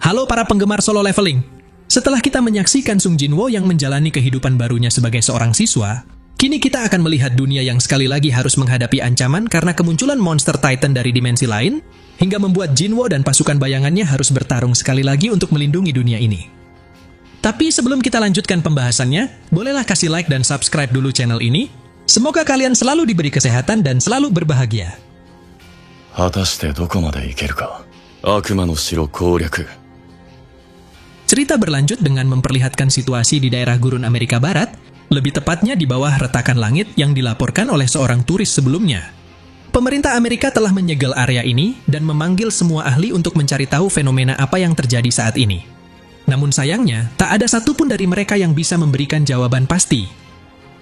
Halo para penggemar Solo Leveling. Setelah kita menyaksikan Sung Jinwo yang menjalani kehidupan barunya sebagai seorang siswa, kini kita akan melihat dunia yang sekali lagi harus menghadapi ancaman karena kemunculan monster Titan dari dimensi lain, hingga membuat Jinwo dan pasukan bayangannya harus bertarung sekali lagi untuk melindungi dunia ini. Tapi sebelum kita lanjutkan pembahasannya, bolehlah kasih like dan subscribe dulu channel ini. Semoga kalian selalu diberi kesehatan dan selalu berbahagia. 果たしてどこまで行けるか。悪魔の城攻略。 Cerita berlanjut dengan memperlihatkan situasi di daerah gurun Amerika Barat, lebih tepatnya di bawah retakan langit yang dilaporkan oleh seorang turis sebelumnya. Pemerintah Amerika telah menyegel area ini dan memanggil semua ahli untuk mencari tahu fenomena apa yang terjadi saat ini. Namun sayangnya, tak ada satupun dari mereka yang bisa memberikan jawaban pasti.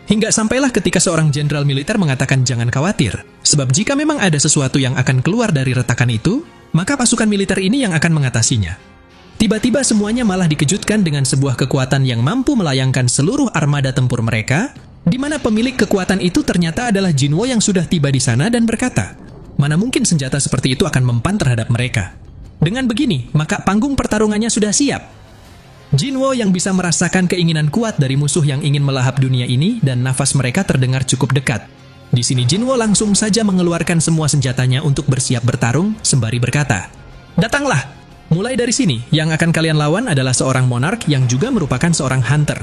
Hingga sampailah ketika seorang jenderal militer mengatakan jangan khawatir, sebab jika memang ada sesuatu yang akan keluar dari retakan itu, maka pasukan militer ini yang akan mengatasinya. Tiba-tiba semuanya malah dikejutkan dengan sebuah kekuatan yang mampu melayangkan seluruh armada tempur mereka, di mana pemilik kekuatan itu ternyata adalah Jinwo yang sudah tiba di sana dan berkata, mana mungkin senjata seperti itu akan mempan terhadap mereka. Dengan begini, maka panggung pertarungannya sudah siap. Jinwo yang bisa merasakan keinginan kuat dari musuh yang ingin melahap dunia ini dan nafas mereka terdengar cukup dekat. Di sini Jinwo langsung saja mengeluarkan semua senjatanya untuk bersiap bertarung sembari berkata, "Datanglah! Mulai dari sini, yang akan kalian lawan adalah seorang monark yang juga merupakan seorang hunter."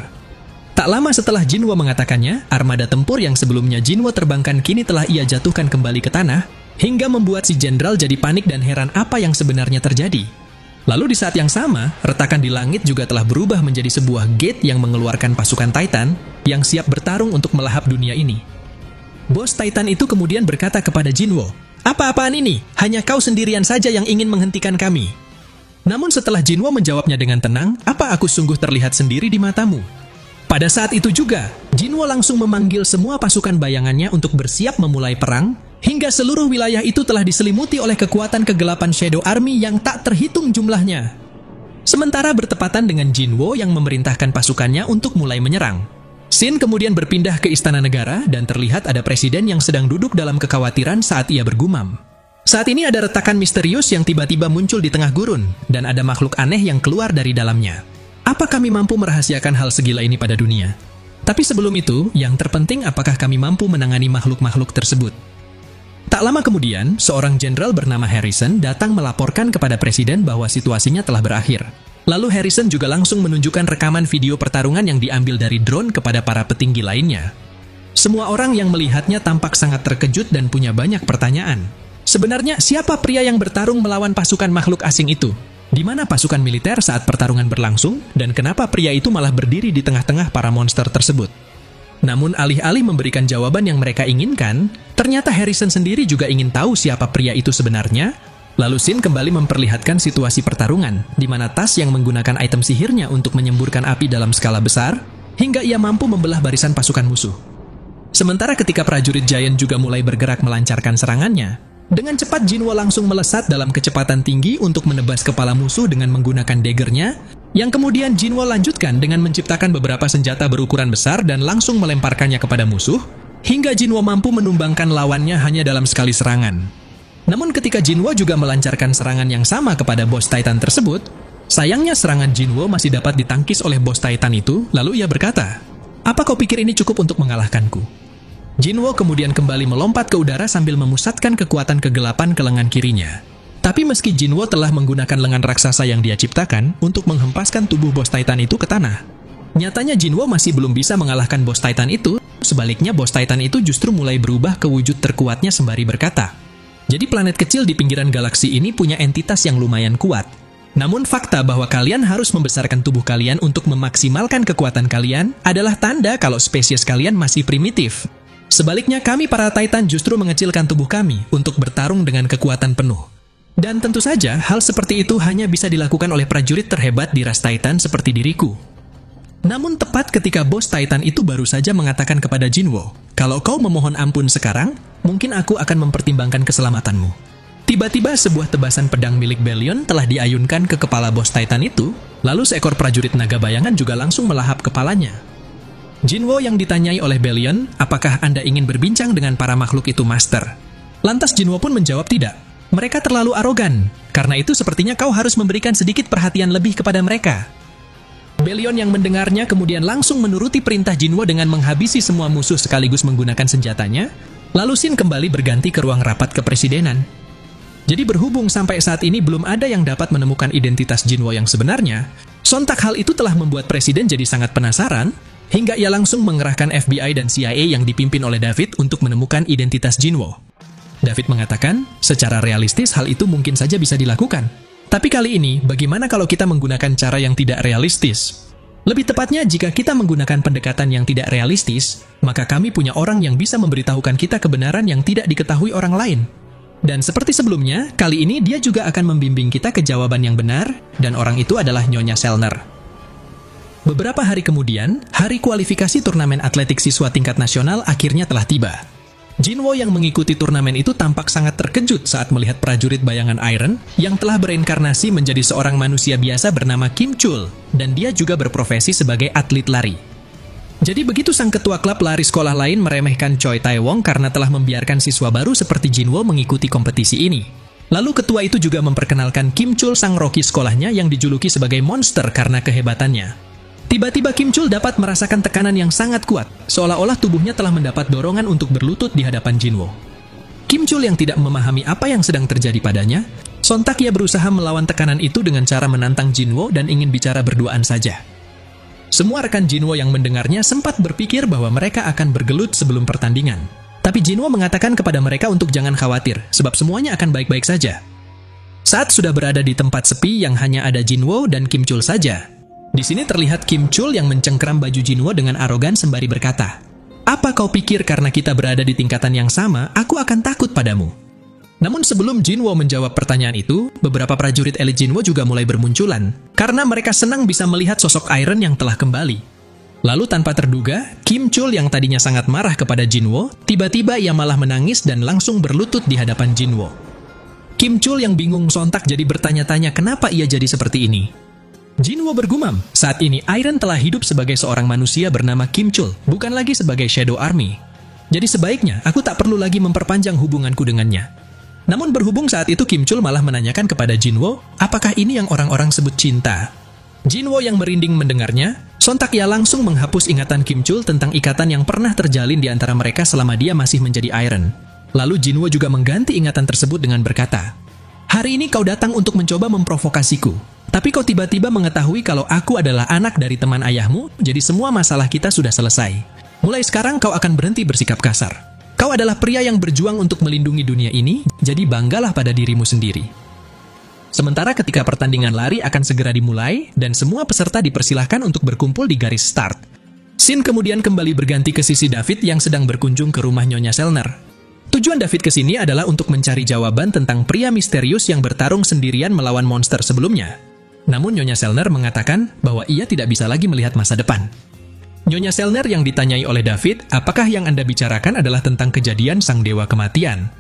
Tak lama setelah Jinwo mengatakannya, armada tempur yang sebelumnya Jinwo terbangkan kini telah ia jatuhkan kembali ke tanah, hingga membuat si jenderal jadi panik dan heran apa yang sebenarnya terjadi. Lalu di saat yang sama, retakan di langit juga telah berubah menjadi sebuah gate yang mengeluarkan pasukan Titan yang siap bertarung untuk melahap dunia ini. Bos Titan itu kemudian berkata kepada Jinwo, "Apa-apaan ini? Hanya kau sendirian saja yang ingin menghentikan kami." Namun setelah Jinwo menjawabnya dengan tenang, "Apa aku sungguh terlihat sendiri di matamu?" Pada saat itu juga, Jinwo langsung memanggil semua pasukan bayangannya untuk bersiap memulai perang, hingga seluruh wilayah itu telah diselimuti oleh kekuatan kegelapan Shadow Army yang tak terhitung jumlahnya. Sementara bertepatan dengan Jinwo yang memerintahkan pasukannya untuk mulai menyerang. Shin kemudian berpindah ke Istana Negara dan terlihat ada presiden yang sedang duduk dalam kekhawatiran saat ia bergumam. Saat ini ada retakan misterius yang tiba-tiba muncul di tengah gurun, dan ada makhluk aneh yang keluar dari dalamnya. Apa kami mampu merahasiakan hal segila ini pada dunia? Tapi sebelum itu, yang terpenting apakah kami mampu menangani makhluk-makhluk tersebut? Tak lama kemudian, seorang jenderal bernama Harrison datang melaporkan kepada presiden bahwa situasinya telah berakhir. Lalu Harrison juga langsung menunjukkan rekaman video pertarungan yang diambil dari drone kepada para petinggi lainnya. Semua orang yang melihatnya tampak sangat terkejut dan punya banyak pertanyaan. Sebenarnya, siapa pria yang bertarung melawan pasukan makhluk asing itu? Di mana pasukan militer saat pertarungan berlangsung? Dan kenapa pria itu malah berdiri di tengah-tengah para monster tersebut? Namun, alih-alih memberikan jawaban yang mereka inginkan, ternyata Harrison sendiri juga ingin tahu siapa pria itu sebenarnya. Lalu Shin kembali memperlihatkan situasi pertarungan, di mana Tas yang menggunakan item sihirnya untuk menyemburkan api dalam skala besar, hingga ia mampu membelah barisan pasukan musuh. Sementara ketika prajurit Giant juga mulai bergerak melancarkan serangannya, dengan cepat Jinwo langsung melesat dalam kecepatan tinggi untuk menebas kepala musuh dengan menggunakan daggernya, yang kemudian Jinwo lanjutkan dengan menciptakan beberapa senjata berukuran besar dan langsung melemparkannya kepada musuh, hingga Jinwo mampu menumbangkan lawannya hanya dalam sekali serangan. Namun ketika Jinwo juga melancarkan serangan yang sama kepada bos Titan tersebut, sayangnya serangan Jinwo masih dapat ditangkis oleh bos Titan itu, lalu ia berkata, "Apa kau pikir ini cukup untuk mengalahkanku?" Jinwo kemudian kembali melompat ke udara sambil memusatkan kekuatan kegelapan ke lengan kirinya. Tapi meski Jinwo telah menggunakan lengan raksasa yang dia ciptakan untuk menghempaskan tubuh bos Titan itu ke tanah, nyatanya Jinwo masih belum bisa mengalahkan bos Titan itu. Sebaliknya bos Titan itu justru mulai berubah ke wujud terkuatnya sembari berkata, "Jadi planet kecil di pinggiran galaksi ini punya entitas yang lumayan kuat. Namun fakta bahwa kalian harus membesarkan tubuh kalian untuk memaksimalkan kekuatan kalian adalah tanda kalau spesies kalian masih primitif. Sebaliknya kami para Titan justru mengecilkan tubuh kami untuk bertarung dengan kekuatan penuh. Dan tentu saja hal seperti itu hanya bisa dilakukan oleh prajurit terhebat di ras Titan seperti diriku." Namun tepat ketika bos Titan itu baru saja mengatakan kepada Jinwo, "Kalau kau memohon ampun sekarang, mungkin aku akan mempertimbangkan keselamatanmu." Tiba-tiba sebuah tebasan pedang milik Belion telah diayunkan ke kepala bos Titan itu, lalu seekor prajurit naga bayangan juga langsung melahap kepalanya. Jinwo yang ditanyai oleh Belion, "Apakah Anda ingin berbincang dengan para makhluk itu, Master?" Lantas Jinwo pun menjawab tidak. Mereka terlalu arogan. Karena itu sepertinya kau harus memberikan sedikit perhatian lebih kepada mereka. Belion yang mendengarnya kemudian langsung menuruti perintah Jinwo dengan menghabisi semua musuh sekaligus menggunakan senjatanya. Lalu Shin kembali berganti ke ruang rapat kepresidenan. Jadi berhubung sampai saat ini belum ada yang dapat menemukan identitas Jinwo yang sebenarnya, sontak hal itu telah membuat presiden jadi sangat penasaran, hingga ia langsung mengerahkan FBI dan CIA yang dipimpin oleh David untuk menemukan identitas Jinwo. David mengatakan, secara realistis hal itu mungkin saja bisa dilakukan. Tapi kali ini, bagaimana kalau kita menggunakan cara yang tidak realistis? Lebih tepatnya, jika kita menggunakan pendekatan yang tidak realistis, maka kami punya orang yang bisa memberitahukan kita kebenaran yang tidak diketahui orang lain. Dan seperti sebelumnya, kali ini dia juga akan membimbing kita ke jawaban yang benar, dan orang itu adalah Nyonya Selner. Beberapa hari kemudian, hari kualifikasi turnamen atletik siswa tingkat nasional akhirnya telah tiba. Jinwo yang mengikuti turnamen itu tampak sangat terkejut saat melihat prajurit bayangan Iron yang telah bereinkarnasi menjadi seorang manusia biasa bernama Kim Chul, dan dia juga berprofesi sebagai atlet lari. Jadi begitu sang ketua klub lari sekolah lain meremehkan Choi Tae-wong karena telah membiarkan siswa baru seperti Jinwo mengikuti kompetisi ini. Lalu ketua itu juga memperkenalkan Kim Chul sang Rocky sekolahnya yang dijuluki sebagai monster karena kehebatannya. Tiba-tiba Kim Chul dapat merasakan tekanan yang sangat kuat, seolah-olah tubuhnya telah mendapat dorongan untuk berlutut di hadapan Jinwo. Kim Chul yang tidak memahami apa yang sedang terjadi padanya, sontak ia berusaha melawan tekanan itu dengan cara menantang Jinwo dan ingin bicara berduaan saja. Semua rekan Jinwo yang mendengarnya sempat berpikir bahwa mereka akan bergelut sebelum pertandingan. Tapi Jinwo mengatakan kepada mereka untuk jangan khawatir, sebab semuanya akan baik-baik saja. Saat sudah berada di tempat sepi yang hanya ada Jinwo dan Kim Chul saja, di sini terlihat Kim Chul yang mencengkeram baju Jinwo dengan arogan sembari berkata, "Apa kau pikir karena kita berada di tingkatan yang sama, aku akan takut padamu?" Namun sebelum Jinwo menjawab pertanyaan itu, beberapa prajurit elit Jinwo juga mulai bermunculan, karena mereka senang bisa melihat sosok Iron yang telah kembali. Lalu tanpa terduga, Kim Chul yang tadinya sangat marah kepada Jinwo, tiba-tiba ia malah menangis dan langsung berlutut di hadapan Jinwo. Kim Chul yang bingung sontak jadi bertanya-tanya kenapa ia jadi seperti ini. Jinwo bergumam, saat ini Iron telah hidup sebagai seorang manusia bernama Kim Chul, bukan lagi sebagai Shadow Army. Jadi sebaiknya aku tak perlu lagi memperpanjang hubunganku dengannya. Namun berhubung saat itu Kim Chul malah menanyakan kepada Jinwo, apakah ini yang orang-orang sebut cinta? Jinwo yang merinding mendengarnya, sontak ia langsung menghapus ingatan Kim Chul tentang ikatan yang pernah terjalin di antara mereka selama dia masih menjadi Iron. Lalu Jinwo juga mengganti ingatan tersebut dengan berkata, "Hari ini kau datang untuk mencoba memprovokasiku. Tapi kau tiba-tiba mengetahui kalau aku adalah anak dari teman ayahmu, jadi semua masalah kita sudah selesai. Mulai sekarang kau akan berhenti bersikap kasar. Kau adalah pria yang berjuang untuk melindungi dunia ini, jadi banggalah pada dirimu sendiri." Sementara ketika pertandingan lari akan segera dimulai, dan semua peserta dipersilahkan untuk berkumpul di garis start. Shin kemudian kembali berganti ke sisi David yang sedang berkunjung ke rumah Nyonya Selner. Tujuan David ke sini adalah untuk mencari jawaban tentang pria misterius yang bertarung sendirian melawan monster sebelumnya. Namun Nyonya Selner mengatakan bahwa ia tidak bisa lagi melihat masa depan. Nyonya Selner yang ditanyai oleh David, apakah yang Anda bicarakan adalah tentang kejadian sang dewa kematian?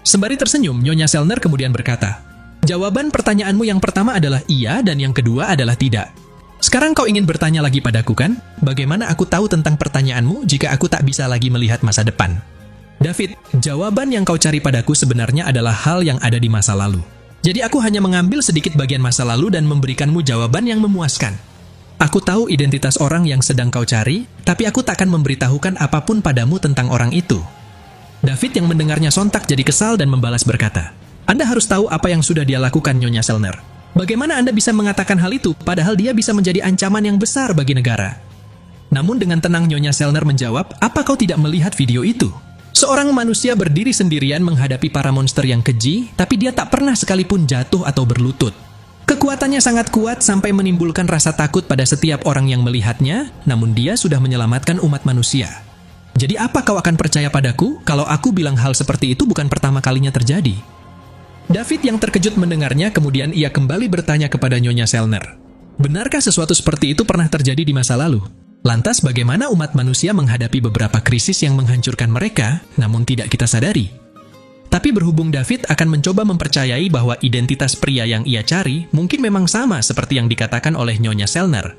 Sembari tersenyum, Nyonya Selner kemudian berkata, "Jawaban pertanyaanmu yang pertama adalah iya dan yang kedua adalah tidak. Sekarang kau ingin bertanya lagi padaku kan? Bagaimana aku tahu tentang pertanyaanmu jika aku tak bisa lagi melihat masa depan?" David, jawaban yang kau cari padaku sebenarnya adalah hal yang ada di masa lalu. Jadi aku hanya mengambil sedikit bagian masa lalu dan memberikanmu jawaban yang memuaskan. Aku tahu identitas orang yang sedang kau cari, tapi aku takkan memberitahukan apapun padamu tentang orang itu. David yang mendengarnya sontak jadi kesal dan membalas berkata, "Anda harus tahu apa yang sudah dia lakukan, Nyonya Selner. Bagaimana Anda bisa mengatakan hal itu, padahal dia bisa menjadi ancaman yang besar bagi negara?" Namun dengan tenang Nyonya Selner menjawab, "Apa kau tidak melihat video itu? Seorang manusia berdiri sendirian menghadapi para monster yang keji, tapi dia tak pernah sekalipun jatuh atau berlutut. Kekuatannya sangat kuat sampai menimbulkan rasa takut pada setiap orang yang melihatnya, namun dia sudah menyelamatkan umat manusia. Jadi apa kau akan percaya padaku kalau aku bilang hal seperti itu bukan pertama kalinya terjadi?" David yang terkejut mendengarnya kemudian ia kembali bertanya kepada Nyonya Selner, "Benarkah sesuatu seperti itu pernah terjadi di masa lalu? Lantas bagaimana umat manusia menghadapi beberapa krisis yang menghancurkan mereka, namun tidak kita sadari?" Tapi berhubung David akan mencoba mempercayai bahwa identitas pria yang ia cari mungkin memang sama seperti yang dikatakan oleh Nyonya Selner.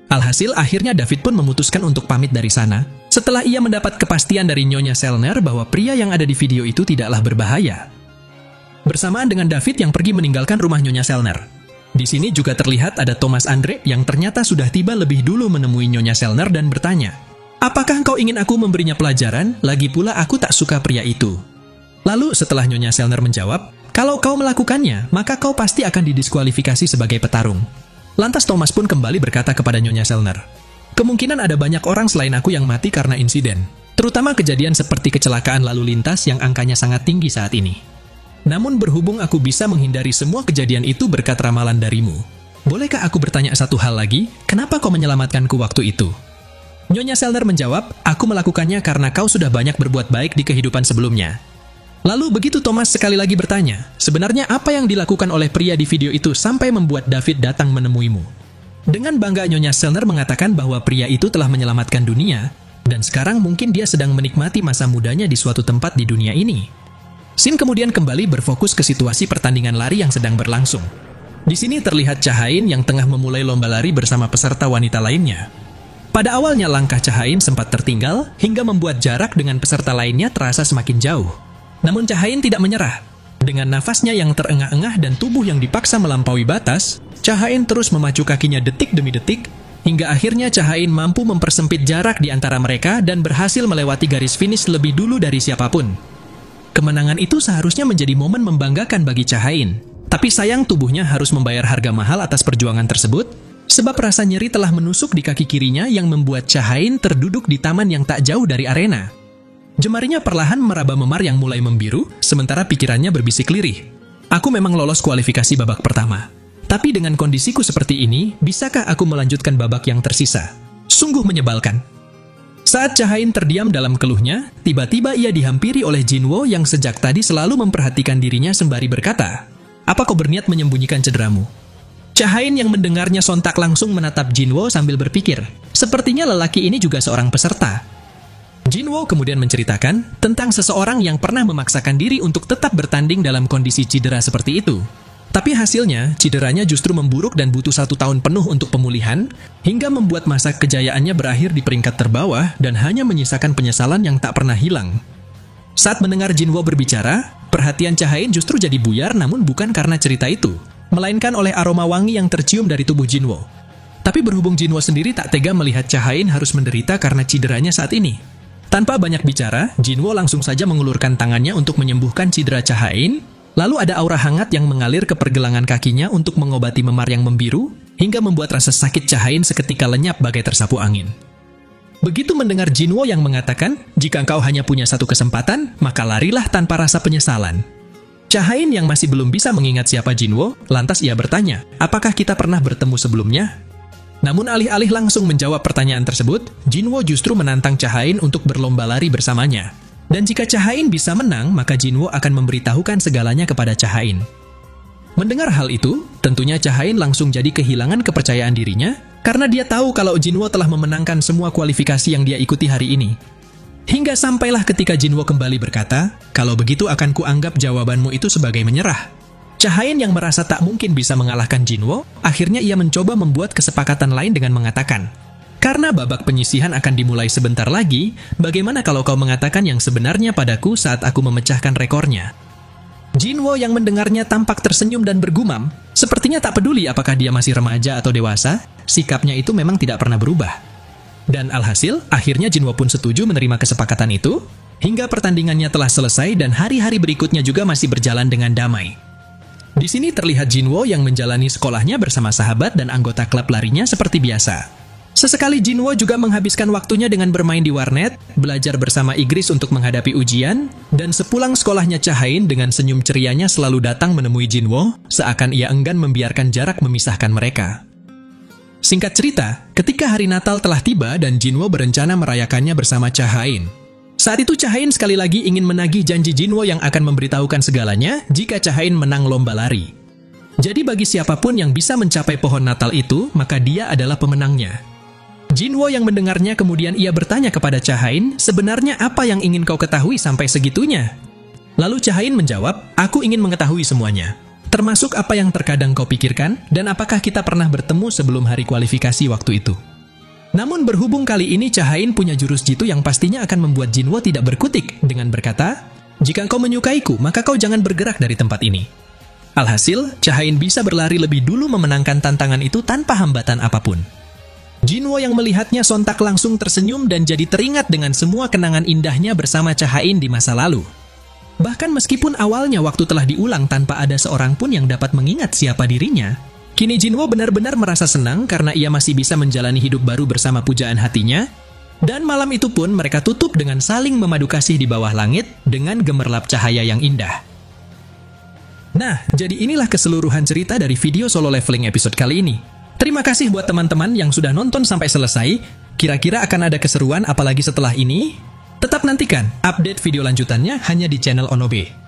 Alhasil akhirnya David pun memutuskan untuk pamit dari sana, setelah ia mendapat kepastian dari Nyonya Selner bahwa pria yang ada di video itu tidaklah berbahaya. bersamaan dengan David yang pergi meninggalkan rumah Nyonya Selner. Di sini juga terlihat ada Thomas Andre yang ternyata sudah tiba lebih dulu menemui Nyonya Selner dan bertanya, "Apakah kau ingin aku memberinya pelajaran? Lagi pula aku tak suka pria itu." Lalu setelah Nyonya Selner menjawab, "Kalau kau melakukannya, maka kau pasti akan didiskualifikasi sebagai petarung." Lantas Thomas pun kembali berkata kepada Nyonya Selner, "Kemungkinan ada banyak orang selain aku yang mati karena insiden, terutama kejadian seperti kecelakaan lalu lintas yang angkanya sangat tinggi saat ini. Namun berhubung aku bisa menghindari semua kejadian itu berkat ramalan darimu, bolehkah aku bertanya satu hal lagi? Kenapa kau menyelamatkanku waktu itu?" Nyonya Selner menjawab, "Aku melakukannya karena kau sudah banyak berbuat baik di kehidupan sebelumnya." Lalu begitu Thomas sekali lagi bertanya, "Sebenarnya apa yang dilakukan oleh pria di video itu sampai membuat David datang menemuimu?" Dengan bangga Nyonya Selner mengatakan bahwa pria itu telah menyelamatkan dunia, dan sekarang mungkin dia sedang menikmati masa mudanya di suatu tempat di dunia ini. Scene kemudian kembali berfokus ke situasi pertandingan lari yang sedang berlangsung. Di sini terlihat Cha-Hain yang tengah memulai lomba lari bersama peserta wanita lainnya. Pada awalnya langkah Cha-Hain sempat tertinggal hingga membuat jarak dengan peserta lainnya terasa semakin jauh. Namun Cha-Hain tidak menyerah. Dengan nafasnya yang terengah-engah dan tubuh yang dipaksa melampaui batas, Cha-Hain terus memacu kakinya detik demi detik, hingga akhirnya Cha-Hain mampu mempersempit jarak di antara mereka dan berhasil melewati garis finish lebih dulu dari siapapun. Kemenangan itu seharusnya menjadi momen membanggakan bagi Cha-Hain. Tapi sayang tubuhnya harus membayar harga mahal atas perjuangan tersebut, sebab rasa nyeri telah menusuk di kaki kirinya yang membuat Cha-Hain terduduk di taman yang tak jauh dari arena. Jemarinya perlahan meraba memar yang mulai membiru, sementara pikirannya berbisik lirih. "Aku memang lolos kualifikasi babak pertama. Tapi dengan kondisiku seperti ini, bisakah aku melanjutkan babak yang tersisa? Sungguh menyebalkan." Saat Cha-Hain terdiam dalam keluhnya, tiba-tiba ia dihampiri oleh Jinwo yang sejak tadi selalu memperhatikan dirinya sembari berkata, "Apa kau berniat menyembunyikan cederamu?" Cha-Hain yang mendengarnya sontak langsung menatap Jinwo sambil berpikir, sepertinya lelaki ini juga seorang peserta. Jinwo kemudian menceritakan tentang seseorang yang pernah memaksakan diri untuk tetap bertanding dalam kondisi cedera seperti itu. Tapi hasilnya, cederanya justru memburuk dan butuh 1 tahun penuh untuk pemulihan, hingga membuat masa kejayaannya berakhir di peringkat terbawah dan hanya menyisakan penyesalan yang tak pernah hilang. Saat mendengar Jinwo berbicara, perhatian Cha-Hain justru jadi buyar namun bukan karena cerita itu, melainkan oleh aroma wangi yang tercium dari tubuh Jinwo. Tapi berhubung Jinwo sendiri tak tega melihat Cha-Hain harus menderita karena cederanya saat ini. Tanpa banyak bicara, Jinwo langsung saja mengulurkan tangannya untuk menyembuhkan cedera Cha-Hain, lalu ada aura hangat yang mengalir ke pergelangan kakinya untuk mengobati memar yang membiru, hingga membuat rasa sakit Cha-Hain seketika lenyap bagai tersapu angin. Begitu mendengar Jinwo yang mengatakan, "Jika engkau hanya punya satu kesempatan, maka larilah tanpa rasa penyesalan." Cha-Hain yang masih belum bisa mengingat siapa Jinwo, lantas ia bertanya, "Apakah kita pernah bertemu sebelumnya?" Namun alih-alih langsung menjawab pertanyaan tersebut, Jinwo justru menantang Cha-Hain untuk berlomba lari bersamanya. Dan jika Cha-Hain bisa menang, maka Jinwo akan memberitahukan segalanya kepada Cha-Hain. Mendengar hal itu, tentunya Cha-Hain langsung jadi kehilangan kepercayaan dirinya, karena dia tahu kalau Jinwo telah memenangkan semua kualifikasi yang dia ikuti hari ini. Hingga sampailah ketika Jinwo kembali berkata, "Kalau begitu akan kuanggap jawabanmu itu sebagai menyerah." Cha-Hain yang merasa tak mungkin bisa mengalahkan Jinwo, akhirnya ia mencoba membuat kesepakatan lain dengan mengatakan, "Karena babak penyisihan akan dimulai sebentar lagi, bagaimana kalau kau mengatakan yang sebenarnya padaku saat aku memecahkan rekornya?" Jinwo yang mendengarnya tampak tersenyum dan bergumam, sepertinya tak peduli apakah dia masih remaja atau dewasa, sikapnya itu memang tidak pernah berubah. Dan alhasil, akhirnya Jinwo pun setuju menerima kesepakatan itu, hingga pertandingannya telah selesai dan hari-hari berikutnya juga masih berjalan dengan damai. Di sini terlihat Jinwo yang menjalani sekolahnya bersama sahabat dan anggota klub larinya seperti biasa. Sesekali Jinwo juga menghabiskan waktunya dengan bermain di warnet, belajar bersama Igris untuk menghadapi ujian, dan sepulang sekolahnya Cha-Hain dengan senyum cerianya selalu datang menemui Jinwo, seakan ia enggan membiarkan jarak memisahkan mereka. Singkat cerita, ketika hari Natal telah tiba dan Jinwo berencana merayakannya bersama Cha-Hain. Saat itu Cha-Hain sekali lagi ingin menagih janji Jinwo yang akan memberitahukan segalanya jika Cha-Hain menang lomba lari. Jadi bagi siapapun yang bisa mencapai pohon Natal itu, maka dia adalah pemenangnya. Jinwo yang mendengarnya kemudian ia bertanya kepada Cha-Hain, "Sebenarnya apa yang ingin kau ketahui sampai segitunya?" Lalu Cha-Hain menjawab, "Aku ingin mengetahui semuanya. Termasuk apa yang terkadang kau pikirkan, dan apakah kita pernah bertemu sebelum hari kualifikasi waktu itu." Namun berhubung kali ini Cha-Hain punya jurus jitu yang pastinya akan membuat Jinwo tidak berkutik dengan berkata, Jika engkau menyukaiku, maka kau jangan bergerak dari tempat ini. Alhasil, Cha-Hain bisa berlari lebih dulu memenangkan tantangan itu tanpa hambatan apapun. Jinwo yang melihatnya sontak langsung tersenyum dan jadi teringat dengan semua kenangan indahnya bersama Cha-Hain di masa lalu. Bahkan meskipun awalnya waktu telah diulang tanpa ada seorang pun yang dapat mengingat siapa dirinya, kini Jinwo benar-benar merasa senang karena ia masih bisa menjalani hidup baru bersama pujaan hatinya, dan malam itu pun mereka tutup dengan saling memadu kasih di bawah langit dengan gemerlap cahaya yang indah. Nah, jadi inilah keseluruhan cerita dari video Solo Leveling episode kali ini. Terima kasih buat teman-teman yang sudah nonton sampai selesai. Kira-kira akan ada keseruan apalagi setelah ini? Tetap nantikan update video lanjutannya hanya di channel Onobe.